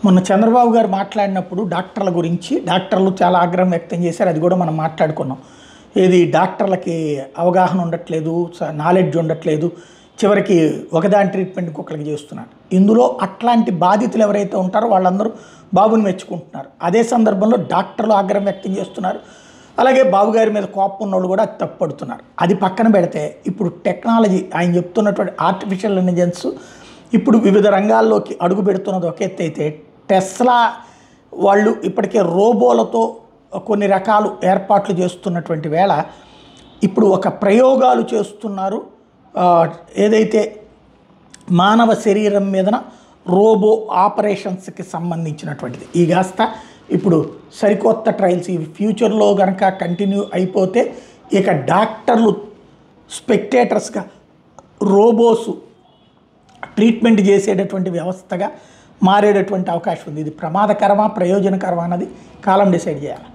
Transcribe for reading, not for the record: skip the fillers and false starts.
మొన్న చంద్రబాబు గారు మాట్లాడినప్పుడు డాక్టర్ల గురించి డాక్టర్లు చాలా ఆగ్రహం వ్యక్తం చేశారు. అది కూడా మనం మాట్లాడుకున్నాం. ఏది డాక్టర్లకి అవగాహన ఉండట్లేదు, నాలెడ్జ్ ఉండట్లేదు, చివరికి ఒకదాని ట్రీట్మెంట్ ఇంకొకరికి చేస్తున్నారు. ఇందులో అట్లాంటి బాధితులు ఎవరైతే ఉంటారో వాళ్ళందరూ బాబుని మెచ్చుకుంటున్నారు. అదే సందర్భంలో డాక్టర్లు ఆగ్రహం వ్యక్తం చేస్తున్నారు. అలాగే బాబు గారి మీద కోపం ఉన్నోళ్ళు కూడా తప్పుపడుతున్నారు. అది పక్కన పెడితే ఇప్పుడు టెక్నాలజీ ఆయన చెప్తున్నటువంటి ఆర్టిఫిషియల్ ఇంటెలిజెన్స్ ఇప్పుడు వివిధ రంగాల్లోకి అడుగు పెడుతున్నది ఒక ఎత్తు అయితే, టెస్లా వాళ్ళు ఇప్పటికే రోబోలతో కొన్ని రకాలు ఏర్పాట్లు చేస్తున్నటువంటి వేళ ఇప్పుడు ఒక ప్రయోగాలు చేస్తున్నారు. ఏదైతే మానవ శరీరం మీదన రోబో ఆపరేషన్స్కి సంబంధించినటువంటిది ఈ కాస్త ఇప్పుడు సరికొత్త ట్రయల్స్ ఇవి ఫ్యూచర్లో కనుక కంటిన్యూ అయిపోతే ఇక డాక్టర్లు స్పెక్టేటర్స్గా రోబోసు ట్రీట్మెంట్ చేసేటటువంటి వ్యవస్థగా మారేటటువంటి అవకాశం ఉంది. ఇది ప్రమాదకరమా ప్రయోజనకరమా అన్నది కాలం డిసైడ్ చేయాలి.